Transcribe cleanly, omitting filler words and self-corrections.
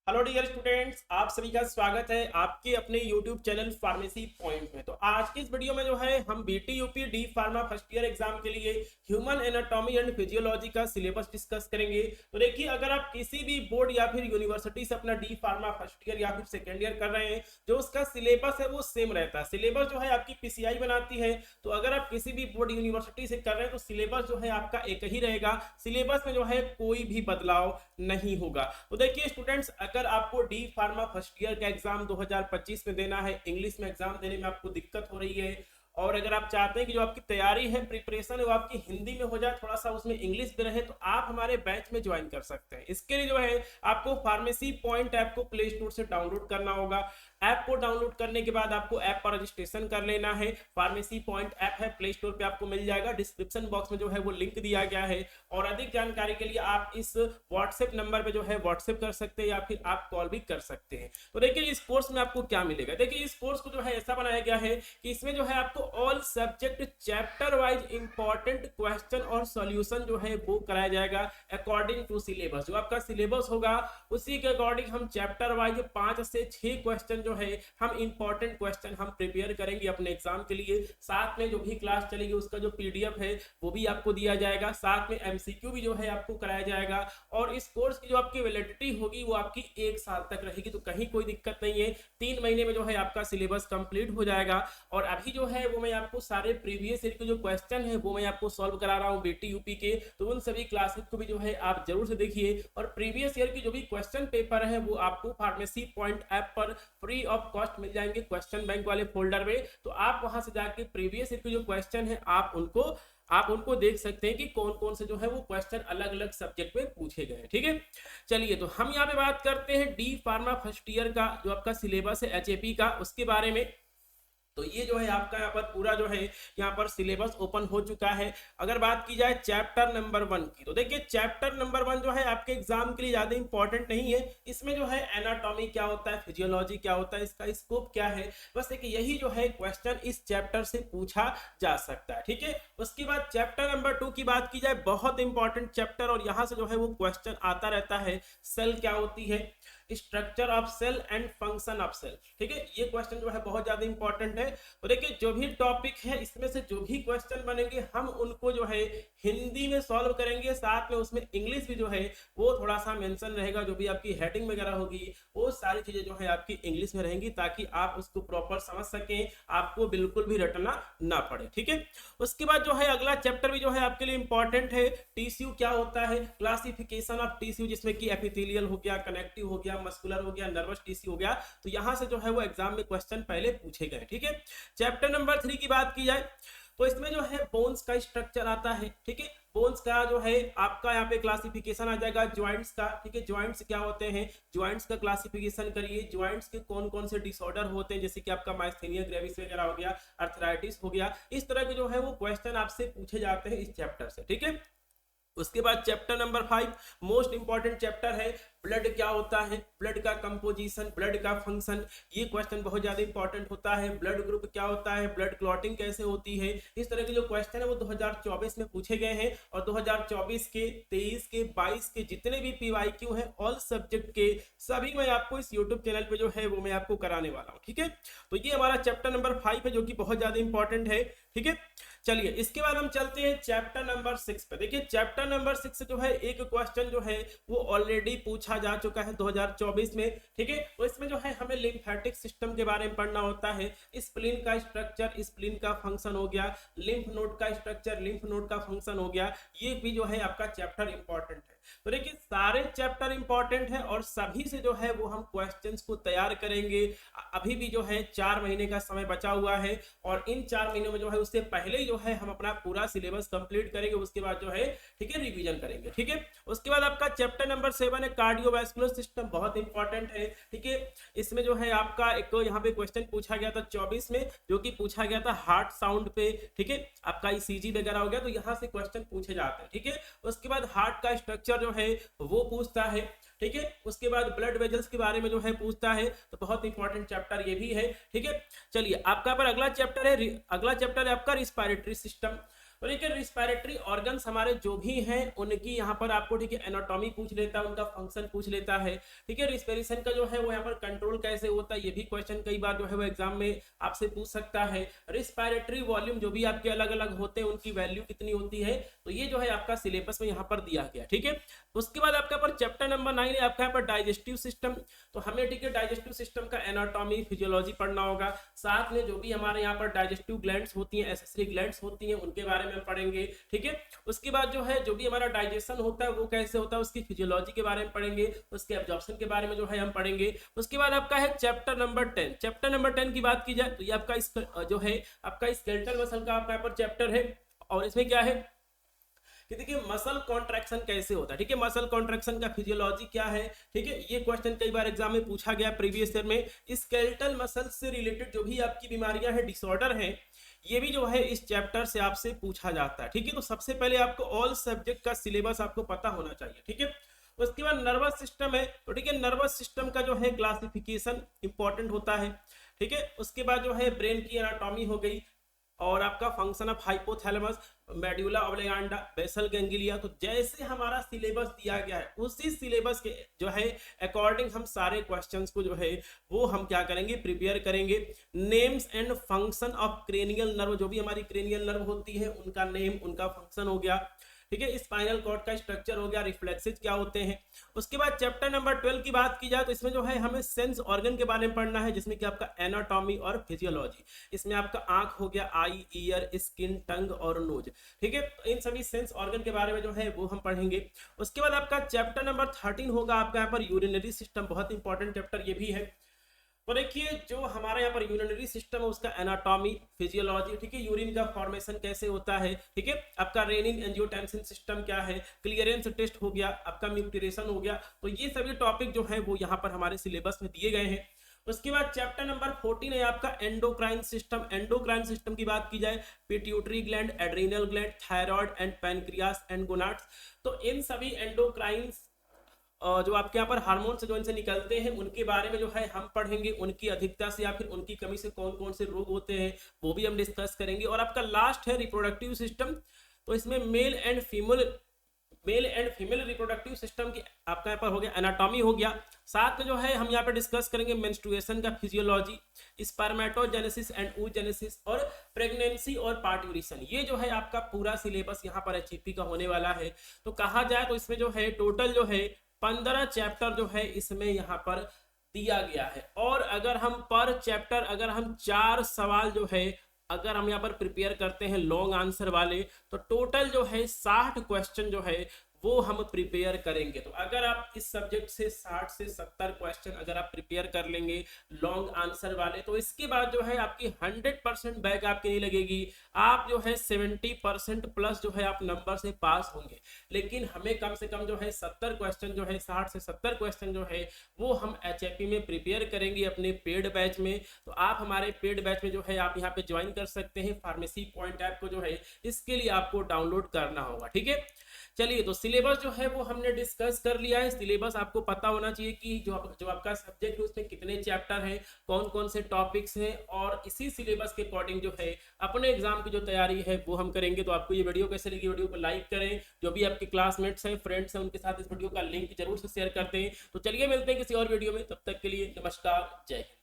Hello dear students, आप सभी का स्वागत है आपके अपने यूट्यूब चैनल फार्मेसी पॉइंट में। तो आज की इस वीडियो में जो है हम BT UP D pharma first year exam के लिए ह्यूमन एनाटॉमी एंड फिजियोलॉजी का सिलेबस डिस्कस करेंगे। तो देखिए, अगर आप किसी भी बोर्ड या फिर यूनिवर्सिटी से अपना डी फार्मा फर्स्ट ईयर या फिर सेकेंड ईयर कर रहे हैं, जो उसका सिलेबस है वो सेम रहता है। सिलेबस जो है आपकी पीसीआई बनाती है। तो अगर आप किसी भी बोर्ड यूनिवर्सिटी से कर रहे हैं तो सिलेबस जो है आपका एक ही रहेगा। सिलेबस में जो है कोई भी बदलाव नहीं होगा। तो देखिए स्टूडेंट्स, अगर आपको डी फार्मा फर्स्ट ईयर का एग्जाम 2025 में देना है, इंग्लिश में एग्जाम देने में आपको दिक्कत हो रही है, और अगर आप चाहते हैं कि जो आपकी तैयारी है, प्रिपरेशन है, वो आपकी हिंदी में हो जाए, थोड़ा सा उसमें इंग्लिश भी रहे, तो आप हमारे बैच में ज्वाइन कर सकते हैं। इसके लिए जो है आपको फार्मेसी पॉइंट ऐप को प्ले स्टोर से डाउनलोड करना होगा। ऐप को डाउनलोड करने के बाद आपको ऐप पर रजिस्ट्रेशन कर लेना है। फार्मेसी पॉइंट ऐप है, प्ले स्टोर पे आपको मिल जाएगा। डिस्क्रिप्शन बॉक्स में जो है वो लिंक दिया गया है, और अधिक जानकारी के लिए आप इस व्हाट्सएप नंबर पे जो है व्हाट्सएप कर सकते हैं या फिर आप कॉल भी कर सकते हैं। तो देखिए इस कोर्स में आपको क्या मिलेगा। देखिए इस कोर्स को जो है ऐसा बनाया गया है कि इसमें जो है आपको all subject chapter wise important question और सॉल्यूशन जो है वो कराया जाएगा अकॉर्डिंग टू सिलेबस। जो आपका सिलेबस होगा उसी के अकॉर्डिंग हम चैप्टर वाइज 5 से 6 क्वेश्चन जो है हम इंपॉर्टेंट क्वेश्चन हम प्रिपेयर करेंगे अपने एग्जाम के लिए। साथ में जो भी क्लास चलेगी उसका जो पीडीएफ है वो भी आपको दिया जाएगा। साथ में एमसीक्यू भी जो है आपको कराया जाएगा, और इस कोर्स की जो आपकी वैलिडिटी होगी वो आपकी 1 साल तक रहेगी। तो कहीं कोई दिक्कत नहीं है, 3 महीने में जो है आपका सिलेबस कंप्लीट हो जाएगा। और अभी जो है वो मैं आपको सारे प्रीवियस ईयर के जो क्वेश्चन है वो मैं आपको सॉल्व करा रहा हूँ बीटी यूपी के। तो उन सभी क्लासेस को भी जो है आप जरूर से देखिए, और प्रीवियस ईयर की जो भी क्वेश्चन पेपर है वो आपको फार्मेसी पॉइंट ऐप पर फ्री ऑफ कॉस्ट मिल जाएंगे क्वेश्चन बैंक वाले फोल्डर में। तो आप वहां से जाके प्रीवियस ईयर के जो क्वेश्चन है आप उनको देख सकते हैं कि कौन कौन से जो है वो क्वेश्चन अलग अलग सब्जेक्ट में पूछे गए। ठीक है, चलिए तो हम यहाँ पे बात करते हैं डी फार्मा फर्स्ट ईयर का जो आपका सिलेबस है एचएपी का, उसके बारे में। तो ये जो है आपका यहाँ पर पूरा जो है यहाँ पर सिलेबस ओपन हो चुका है। अगर बात की जाए चैप्टर नंबर 1 की, तो देखिए चैप्टर नंबर 1 जो है आपके एग्जाम के लिए ज्यादा इंपॉर्टेंट नहीं है। इसमें जो है एनाटॉमी क्या होता है, फिजियोलॉजी क्या होता है, इसका स्कोप क्या है, बस एक यही जो है क्वेश्चन इस चैप्टर से पूछा जा सकता है। ठीक है, उसके बाद चैप्टर नंबर 2 की बात की जाए, बहुत इंपॉर्टेंट चैप्टर, और यहाँ से जो है वो क्वेश्चन आता रहता है। सेल क्या होती है, structure of cell and function of cell. ठीक है, ये क्वेश्चन जो है बहुत ज्यादा इंपॉर्टेंट है। तो देखिए जो भी टॉपिक है इसमें से जो भी क्वेश्चन बनेंगे हम उनको जो है हिंदी में सॉल्व करेंगे। साथ में उसमें इंग्लिश भी जो है वो थोड़ा सा मेंशन रहेगा। जो भी आपकी हेडिंग वगैरह होगी वो सारी चीजें जो है आपकी इंग्लिश में रहेंगी, ताकि आप उसको प्रॉपर समझ सकें, आपको बिल्कुल भी रटना ना पड़े। ठीक है, उसके बाद जो है अगला चैप्टर भी जो है आपके लिए इंपॉर्टेंट है। टीसीयू क्या होता है, क्लासिफिकेशन ऑफ टीसीयू, जिसमें कि एपिथेलियल हो गया, कनेक्टिव हो गया, मस्कुलर हो गया, नर्वस टिश्यू हो गया। तो यहां से जो है वो एग्जाम में क्वेश्चन पहले पूछे गए। ठीक है, चैप्टर नंबर 3 की बात की जाए तो इसमें जो है बोन्स का स्ट्रक्चर आता है। ठीक है, बोन्स का जो है आपका यहाँ पे क्लासिफिकेशन आ जाएगा ज्वाइंट्स का। ठीक है, ज्वाइंट्स क्या होते हैं, ज्वाइंट्स का क्लासिफिकेशन करिए। ज्वाइंट्स के कौन कौन से डिसऑर्डर होते हैं, जैसे कि आपका माइस्थेनिया ग्रेविस वगैरह हो गया, अर्थराइटिस हो गया, इस तरह के जो है वो क्वेश्चन आपसे पूछे जाते हैं इस चैप्टर से। ठीक है, उसके बाद chapter number 5 most important chapter है। ब्लड क्या होता है, ब्लड का कंपोजिशन, ब्लड का फंक्शन, ये क्वेश्चन बहुत ज्यादा इंपॉर्टेंट होता है। ब्लड ग्रुप क्या होता है, ब्लड क्लॉटिंग कैसे होती है, इस तरह के जो क्वेश्चन है वो 2024 में पूछे गए हैं। और 2024 के, 23 के, 22 के जितने भी पीवाईक्यू हैं ऑल सब्जेक्ट के, सभी मैं आपको इस यूट्यूब चैनल पे जो है वो मैं आपको कराने वाला हूँ। ठीक है, तो ये हमारा चैप्टर नंबर 5 है जो कि बहुत ज्यादा इंपॉर्टेंट है। ठीक है, चलिए इसके बाद हम चलते हैं चैप्टर नंबर 6 पे। देखिए चैप्टर नंबर 6 जो है एक क्वेश्चन जो है वो ऑलरेडी पूछा जा चुका है 2024 में। ठीक है, तो इसमें जो है हमें लिम्फेटिक सिस्टम के बारे में पढ़ना होता है। स्प्लीन का स्ट्रक्चर, स्प्लीन का फंक्शन हो गया, लिम्फ नोड का स्ट्रक्चर, लिम्फ नोड का फंक्शन हो गया, ये भी जो है आपका चैप्टर इंपॉर्टेंट है। तो देखिए सारे चैप्टर इंपॉर्टेंट है और सभी से जो है वो हम क्वेश्चंस को तैयार करेंगे। अभी भी जो है 4 महीने का समय बचा हुआ है, और इन 4 महीनों में जो है उससे पहले ही जो है हम अपना पूरा सिलेबस कंप्लीट करेंगे। उसके बाद जो है ठीक है रिवीजन करेंगे। ठीक है, उसके बाद आपका चैप्टर नंबर 7 है कार्डियोवैस्कुलर सिस्टम, बहुत इंपॉर्टेंट है। ठीक है, इसमें जो है आपका एक यहाँ पे क्वेश्चन पूछा गया था 24 में, जो कि पूछा गया था हार्ट साउंड पे। ठीक है, आपका ईसीजी वगैरह हो गया, तो यहाँ से क्वेश्चन पूछे जाते हैं। ठीक है, उसके बाद हार्ट का स्ट्रक्चर जो है वो पूछता है। ठीक है, उसके बाद ब्लड वेजल्स के बारे में जो है पूछता है, तो बहुत इंपॉर्टेंट चैप्टर ये भी है। ठीक है, चलिए आपका पर अगला चैप्टर है आपका रिस्पायरेटरी सिस्टम। तो देखिए रिस्पिरेटरी ऑर्गन्स हमारे जो भी हैं उनकी यहाँ पर आपको ठीक है एनाटॉमी पूछ लेता है, उनका फंक्शन पूछ लेता है। ठीक है, रिस्पिरेशन का जो है वो यहाँ पर कंट्रोल कैसे होता है ये भी क्वेश्चन कई बार जो है वो एग्जाम में आपसे पूछ सकता है। रिस्पिरेटरी वॉल्यूम जो भी आपके अलग अलग होते हैं उनकी वैल्यू कितनी होती है, तो ये जो है आपका सिलेबस में यहाँ पर दिया गया। ठीक है, उसके बाद आपका पर चैप्टर नंबर 9 है आपका यहाँ पर डाइजेस्टिव सिस्टम। तो हमें ठीक है डाइजेस्टिव सिस्टम का एनाटॉमी फिजियोलॉजी पढ़ना होगा, साथ में जो भी हमारे यहाँ पर डाइजेस्टिव ग्लैंड्स होती हैं, एसेसरी ग्लैंड्स होती हैं, उनके बारे में पढ़ेंगे। ठीक है, उसके बाद जो है जो भी हमारा डाइजेशन होता है वो कैसे होता है उसकी फिजियोलॉजी के बारे में पढ़ेंगे, उसके एब्जॉर्प्शन के बारे में जो है हम पढ़ेंगे। उसके बाद आपका है चैप्टर नंबर 10। चैप्टर नंबर 10 की बात की जाए तो ये आपका जो है आपका स्केलेटल मसल का आपका यहाँ पर चैप्टर है, और इसमें क्या है कि देखिए मसल कॉन्ट्रैक्शन कैसे होता है। ठीक है, मसल कॉन्ट्रैक्शन का फिजियोलॉजी क्या है। ठीक है, ये क्वेश्चन कई बार एग्जाम में पूछा गया प्रीवियस ईयर में। स्केलेटल मसल से रिलेटेड जो भी आपकी बीमारियां हैं, डिसऑर्डर हैं, ये भी जो है इस चैप्टर से आपसे पूछा जाता है। ठीक है, तो सबसे पहले आपको ऑल सब्जेक्ट का सिलेबस आपको पता होना चाहिए। ठीक है, उसके बाद नर्वस सिस्टम है, तो ठीक है नर्वस सिस्टम का जो है क्लासिफिकेशन इंपॉर्टेंट होता है। ठीक है, उसके बाद जो है ब्रेन की एनाटॉमी हो गई, और आपका function of hypothalamus, medulla oblongata, basal ganglia. तो जैसे हमारा सिलेबस दिया गया है उसी सिलेबस के जो है अकॉर्डिंग हम सारे क्वेश्चंस को जो है वो हम क्या करेंगे, प्रिपेयर करेंगे। Names and function of cranial nerve, जो भी हमारी क्रेनियल नर्व होती है उनका नेम, उनका फंक्शन हो गया। ठीक है, स्पाइनल कॉर्ड का स्ट्रक्चर हो गया, रिफ्लेक्सेस क्या होते हैं। उसके बाद चैप्टर नंबर 12 की बात की जाए तो इसमें जो है हमें सेंस ऑर्गन के बारे में पढ़ना है, जिसमें कि आपका एनाटॉमी और फिजियोलॉजी। इसमें आपका आंख हो गया, आई, ईयर, स्किन, टंग और नोज। ठीक है, तो इन सभी सेंस ऑर्गन के बारे में जो है वो हम पढ़ेंगे। उसके बाद आपका चैप्टर नंबर 13 होगा आपका यहाँ पर यूरिनरी सिस्टम, बहुत इंपॉर्टेंट चैप्टर ये भी है। तो देखिए जो हमारे यहाँ पर यूरिनरी सिस्टम है उसका एनाटॉमी, फिजियोलॉजी। ठीक है, यूरिन का फॉर्मेशन कैसे होता है। ठीक है, आपका रेनिन एंजियोटेंसिन सिस्टम क्या है, क्लियरेंस टेस्ट हो गया, आपका म्यूटेशन हो गया। तो ये सभी टॉपिक जो है वो यहाँ पर हमारे सिलेबस में दिए गए हैं। उसके बाद चैप्टर नंबर 14 है आपका एंडोक्राइन सिस्टम। एंडोक्राइन सिस्टम की बात की जाए, pituitary gland, adrenal gland, thyroid and pancreas and gonads. तो इन सभी एंडोक्राइन जो आपके यहाँ पर हार्मोन से जो इनसे निकलते हैं उनके बारे में जो है हम पढ़ेंगे, उनकी अधिकता से या फिर उनकी कमी से कौन कौन से रोग होते हैं वो भी हम डिस्कस करेंगे। और आपका लास्ट है रिप्रोडक्टिव सिस्टम। तो इसमें male and female reproductive system की आपका यहाँ पर हो गया एनाटॉमी हो गया। साथ में जो है हम यहाँ पर डिस्कस करेंगे मेंस्ट्रुएशन का फिजियोलॉजी, स्पर्मेटोजेनेसिस एंड oogenesis, और प्रेगनेंसी और पार्ट्यूरेशन। ये जो है आपका पूरा सिलेबस यहाँ पर एचईपी का होने वाला है। तो कहा जाए तो इसमें जो है टोटल जो है 15 चैप्टर जो है इसमें यहाँ पर दिया गया है। और अगर हम पर चैप्टर अगर हम 4 सवाल जो है अगर हम यहाँ पर प्रिपेयर करते हैं लॉन्ग आंसर वाले, तो टोटल जो है 60 क्वेश्चन जो है वो हम प्रिपेयर करेंगे। तो अगर आप इस सब्जेक्ट से 60 से 70 क्वेश्चन अगर आप प्रिपेयर कर लेंगे लॉन्ग आंसर वाले, तो इसके बाद जो है आपकी 100% बैक आपकी नहीं लगेगी, आप जो है 70% प्लस जो है आप नंबर से पास होंगे। लेकिन हमें कम से कम जो है 70 क्वेश्चन जो है 60 से 70 क्वेश्चन जो है वो हम एचएपी में प्रिपेयर करेंगे अपने पेड बैच में। तो आप हमारे पेड बैच में जो है आप यहाँ पे ज्वाइन कर सकते हैं। फार्मेसी पॉइंट ऐप को जो है इसके लिए आपको डाउनलोड करना होगा। ठीक है, चलिए तो सिलेबस जो है वो हमने डिस्कस कर लिया है। सिलेबस आपको पता होना चाहिए कि जो आपका सब्जेक्ट है उसमें कितने चैप्टर हैं, कौन कौन से टॉपिक्स हैं, और इसी सिलेबस के अकॉर्डिंग जो है अपने एग्जाम की जो तैयारी है वो हम करेंगे। तो आपको ये वीडियो कैसे लगी, वीडियो को लाइक करें, जो भी आपके क्लासमेट्स हैं, फ्रेंड्स हैं, उनके साथ इस वीडियो का लिंक जरूर से शेयर करते हैं। तो चलिए मिलते हैं किसी और वीडियो में, तब तक के लिए नमस्कार, जय हिंद।